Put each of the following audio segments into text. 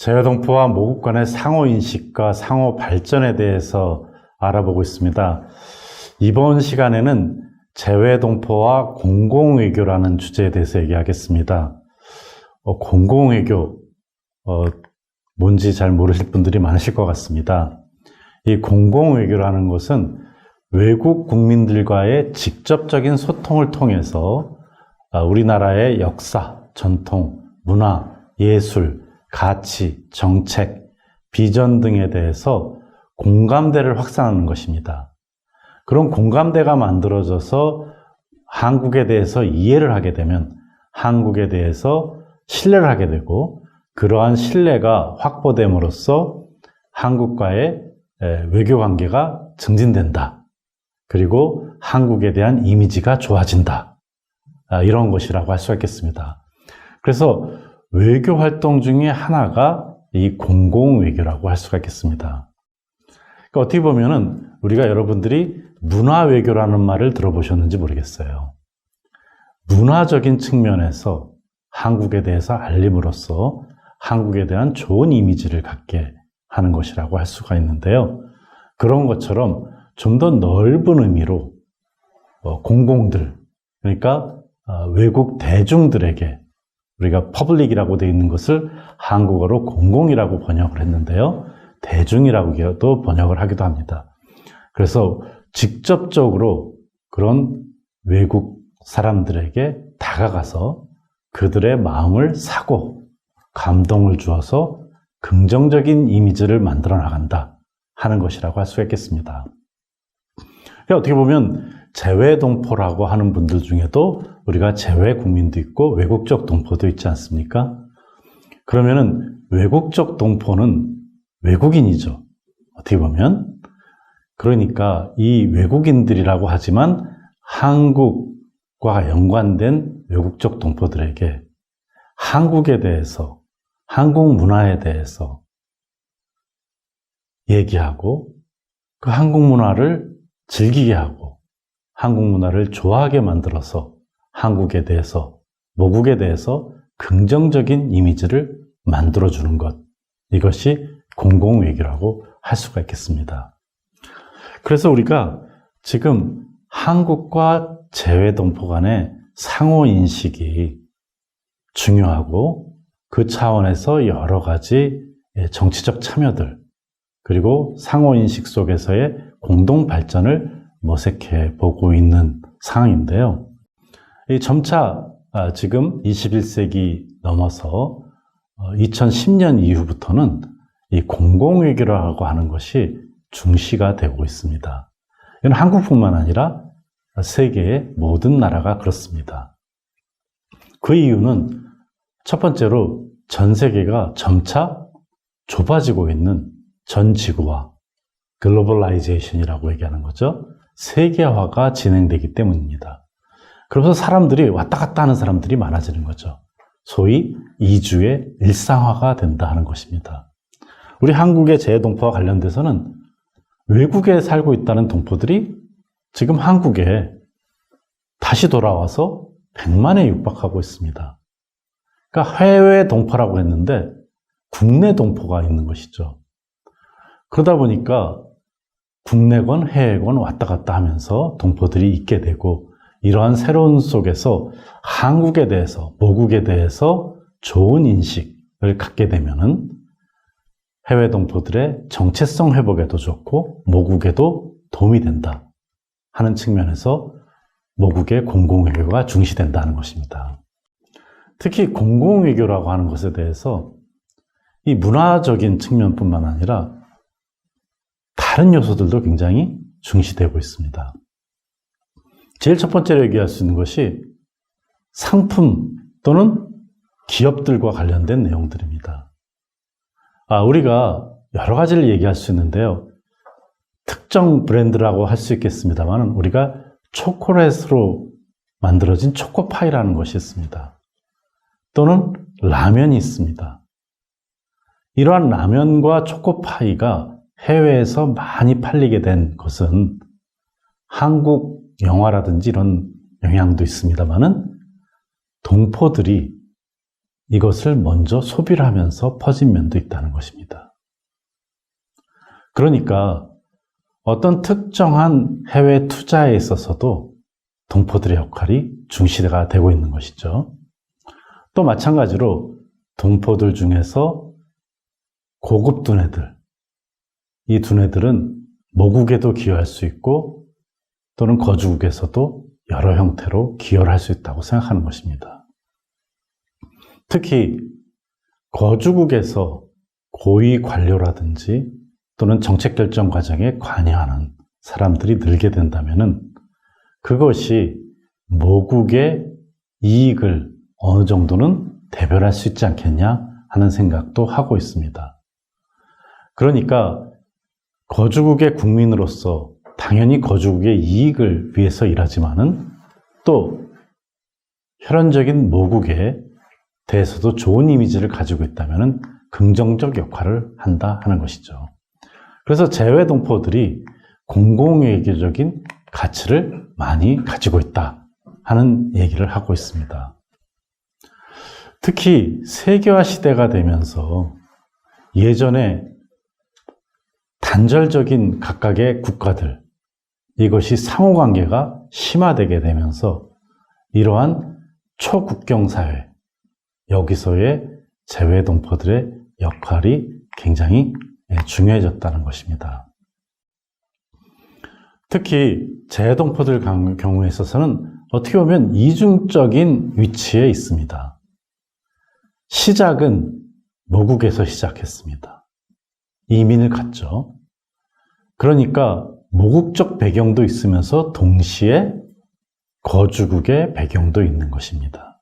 재외동포와 모국 간의 상호인식과 상호 발전에 대해서 알아보고 있습니다. 이번 시간에는 재외동포와 공공외교라는 주제에 대해서 얘기하겠습니다. 공공외교, 뭔지 잘 모르실 분들이 많으실 것 같습니다. 이 공공외교라는 것은 외국 국민들과의 직접적인 소통을 통해서 우리나라의 역사, 전통, 문화, 예술, 가치, 정책, 비전 등에 대해서 공감대를 확산하는 것입니다. 그런 공감대가 만들어져서 한국에 대해서 이해를 하게 되면 한국에 대해서 신뢰를 하게 되고, 그러한 신뢰가 확보됨으로써 한국과의 외교 관계가 증진된다. 그리고 한국에 대한 이미지가 좋아진다. 이런 것이라고 할 수가 있겠습니다. 그래서 외교 활동 중에 하나가 이 공공외교라고 할 수가 있겠습니다. 그러니까 어떻게 보면은 우리가 여러분들이 문화외교라는 말을 들어보셨는지 모르겠어요. 문화적인 측면에서 한국에 대해서 알림으로써 한국에 대한 좋은 이미지를 갖게 하는 것이라고 할 수가 있는데요. 그런 것처럼 좀 더 넓은 의미로 공공들, 그러니까 외국 대중들에게 우리가 퍼블릭이라고 되어 있는 것을 한국어로 공공이라고 번역을 했는데요. 대중이라고도 번역을 하기도 합니다. 그래서 직접적으로 그런 외국 사람들에게 다가가서 그들의 마음을 사고 감동을 주어서 긍정적인 이미지를 만들어 나간다 하는 것이라고 할 수가 있겠습니다. 어떻게 보면 재외동포라고 하는 분들 중에도 우리가 재외국민도 있고 외국적 동포도 있지 않습니까? 그러면은 외국적 동포는 외국인이죠. 어떻게 보면. 그러니까 이 외국인들이라고 하지만 한국과 연관된 외국적 동포들에게 한국에 대해서, 한국 문화에 대해서 얘기하고 그 한국 문화를 즐기게 하고 한국 문화를 좋아하게 만들어서 한국에 대해서, 모국에 대해서 긍정적인 이미지를 만들어주는 것, 이것이 공공외교라고 할 수가 있겠습니다. 그래서 우리가 지금 한국과 재외동포 간의 상호인식이 중요하고 그 차원에서 여러 가지 정치적 참여들, 그리고 상호인식 속에서의 공동 발전을 모색해 보고 있는 상황인데요. 점차 지금 21세기 넘어서 2010년 이후부터는 이 공공외교라고 하는 것이 중시가 되고 있습니다. 이건 한국뿐만 아니라 세계의 모든 나라가 그렇습니다. 그 이유는 첫 번째로 전 세계가 점차 좁아지고 있는 전 지구화, 글로벌라이제이션이라고 얘기하는 거죠. 세계화가 진행되기 때문입니다. 그래서 사람들이 왔다 갔다 하는 사람들이 많아지는 거죠. 소위 이주의 일상화가 된다 하는 것입니다. 우리 한국의 재외동포와 관련돼서는 외국에 살고 있다는 동포들이 지금 한국에 다시 돌아와서 100만에 육박하고 있습니다. 그러니까 해외 동포라고 했는데 국내 동포가 있는 것이죠. 그러다 보니까 국내건 해외건 왔다 갔다 하면서 동포들이 있게 되고, 이러한 새로운 속에서 한국에 대해서, 모국에 대해서 좋은 인식을 갖게 되면은 해외 동포들의 정체성 회복에도 좋고 모국에도 도움이 된다 하는 측면에서 모국의 공공외교가 중시된다는 것입니다. 특히 공공외교라고 하는 것에 대해서 이 문화적인 측면뿐만 아니라 다른 요소들도 굉장히 중시되고 있습니다. 제일 첫 번째로 얘기할 수 있는 것이 상품 또는 기업들과 관련된 내용들입니다. 우리가 여러 가지를 얘기할 수 있는데요. 특정 브랜드라고 할 수 있겠습니다만 우리가 초콜릿으로 만들어진 초코파이라는 것이 있습니다. 또는 라면이 있습니다. 이러한 라면과 초코파이가 해외에서 많이 팔리게 된 것은 한국 영화라든지 이런 영향도 있습니다만은 동포들이 이것을 먼저 소비를 하면서 퍼진 면도 있다는 것입니다. 그러니까 어떤 특정한 해외 투자에 있어서도 동포들의 역할이 중시가 되고 있는 것이죠. 또 마찬가지로 동포들 중에서 고급 두뇌들, 이 두뇌들은 모국에도 기여할 수 있고 또는 거주국에서도 여러 형태로 기여를 할 수 있다고 생각하는 것입니다. 특히 거주국에서 고위 관료라든지 또는 정책 결정 과정에 관여하는 사람들이 늘게 된다면 그것이 모국의 이익을 어느 정도는 대변할 수 있지 않겠냐 하는 생각도 하고 있습니다. 그러니까 거주국의 국민으로서 당연히 거주국의 이익을 위해서 일하지만은 또 혈연적인 모국에 대해서도 좋은 이미지를 가지고 있다면 긍정적 역할을 한다 하는 것이죠. 그래서 재외 동포들이 공공외교적인 가치를 많이 가지고 있다 하는 얘기를 하고 있습니다. 특히 세계화 시대가 되면서 예전에 단절적인 각각의 국가들, 이것이 상호관계가 심화되게 되면서 이러한 초국경사회, 여기서의 재외동포들의 역할이 굉장히 중요해졌다는 것입니다. 특히 재외동포들 경우에 있어서는 어떻게 보면 이중적인 위치에 있습니다. 시작은 모국에서 시작했습니다. 이민을 갔죠. 그러니까 모국적 배경도 있으면서 동시에 거주국의 배경도 있는 것입니다.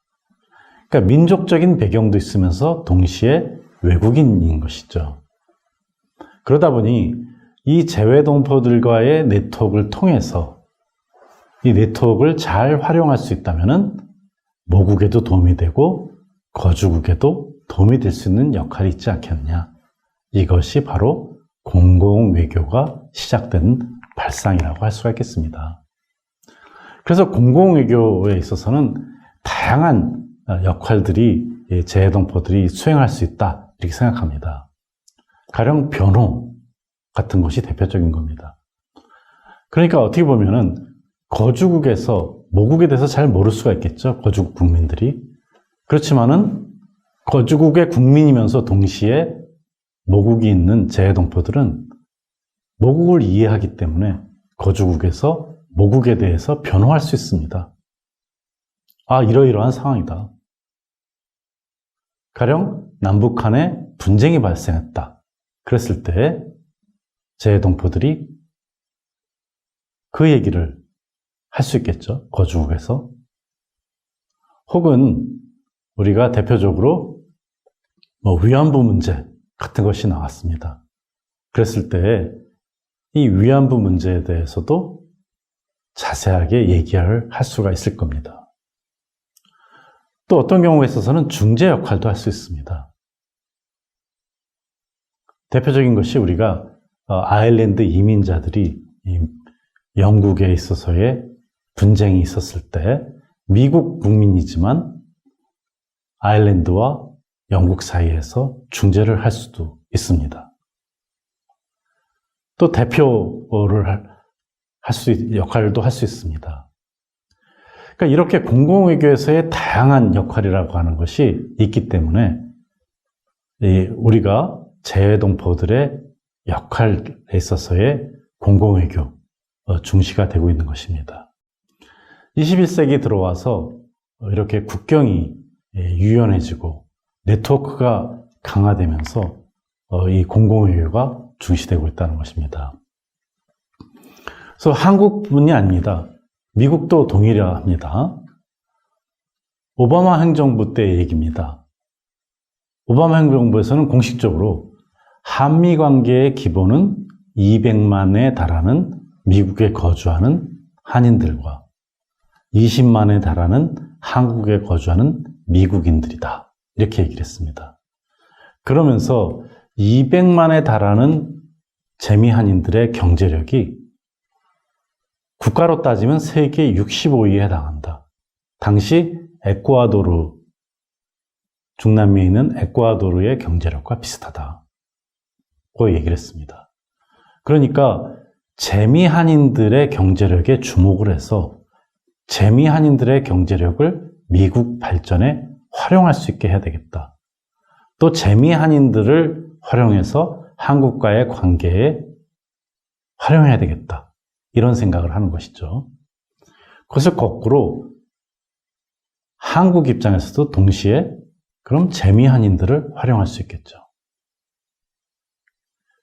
그러니까 민족적인 배경도 있으면서 동시에 외국인인 것이죠. 그러다 보니 이 재외동포들과의 네트워크를 통해서 이 네트워크를 잘 활용할 수 있다면 모국에도 도움이 되고 거주국에도 도움이 될 수 있는 역할이 있지 않겠냐. 이것이 바로 공공외교가 시작된 발상이라고 할 수가 있겠습니다. 그래서 공공외교에 있어서는 다양한 역할들이 재외동포들이 수행할 수 있다 이렇게 생각합니다. 가령 변호 같은 것이 대표적인 겁니다. 그러니까 어떻게 보면은 거주국에서 모국에 대해서 잘 모를 수가 있겠죠. 거주국 국민들이. 그렇지만은 거주국의 국민이면서 동시에 모국이 있는 재외동포들은 모국을 이해하기 때문에 거주국에서 모국에 대해서 변호할 수 있습니다. 아, 이러이러한 상황이다. 가령 남북 간에 분쟁이 발생했다. 그랬을 때 재외동포들이 그 얘기를 할 수 있겠죠. 거주국에서. 혹은 우리가 대표적으로 위안부 문제 같은 것이 나왔습니다. 그랬을 때 이 위안부 문제에 대해서도 자세하게 얘기를 할 수가 있을 겁니다. 또 어떤 경우에 있어서는 중재 역할도 할 수 있습니다. 대표적인 것이 우리가 아일랜드 이민자들이 영국에 있어서의 분쟁이 있었을 때 미국 국민이지만 아일랜드와 영국 사이에서 중재를 할 수도 있습니다. 또 대표를 역할도 할 수 있습니다. 그러니까 이렇게 공공외교에서의 다양한 역할이라고 하는 것이 있기 때문에 우리가 재외동포들의 역할에 있어서의 공공외교 중시가 되고 있는 것입니다. 21세기 들어와서 이렇게 국경이 유연해지고 네트워크가 강화되면서 이 공공외교가 중시되고 있다는 것입니다. 그래서 한국뿐이 아닙니다. 미국도 동일합니다. 오바마 행정부 때의 얘기입니다. 오바마 행정부에서는 공식적으로 한미 관계의 기본은 200만에 달하는 미국에 거주하는 한인들과 20만에 달하는 한국에 거주하는 미국인들이다. 이렇게 얘기를 했습니다. 그러면서 200만에 달하는 재미 한인들의 경제력이 국가로 따지면 세계 65위에 해당한다. 당시 에콰도르 중남미에 있는 에콰도르의 경제력과 비슷하다고 얘기를 했습니다. 그러니까 재미한인들의 경제력에 주목을 해서 재미한인들의 경제력을 미국 발전에 활용할 수 있게 해야 되겠다. 또 재미한인들을 활용해서 한국과의 관계에 활용해야 되겠다. 이런 생각을 하는 것이죠. 그것을 거꾸로 한국 입장에서도 동시에 그럼 재미한인들을 활용할 수 있겠죠.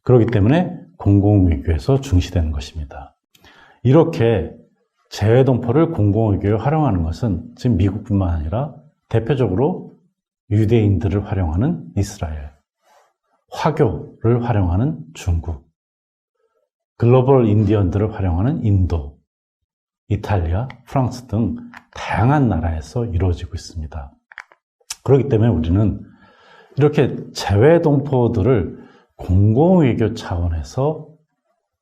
그렇기 때문에 공공외교에서 중시되는 것입니다. 이렇게 재외동포를 공공외교에 활용하는 것은 지금 미국뿐만 아니라 대표적으로 유대인들을 활용하는 이스라엘, 화교를 활용하는 중국, 글로벌 인디언들을 활용하는 인도, 이탈리아, 프랑스 등 다양한 나라에서 이루어지고 있습니다. 그렇기 때문에 우리는 이렇게 재외동포들을 공공외교 차원에서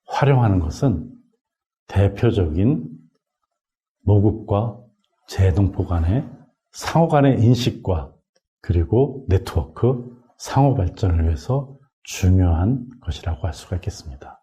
활용하는 것은 대표적인 모국과 재외동포 간의 상호 간의 인식과 그리고 네트워크, 상호 발전을 위해서 중요한 것이라고 할 수가 있겠습니다.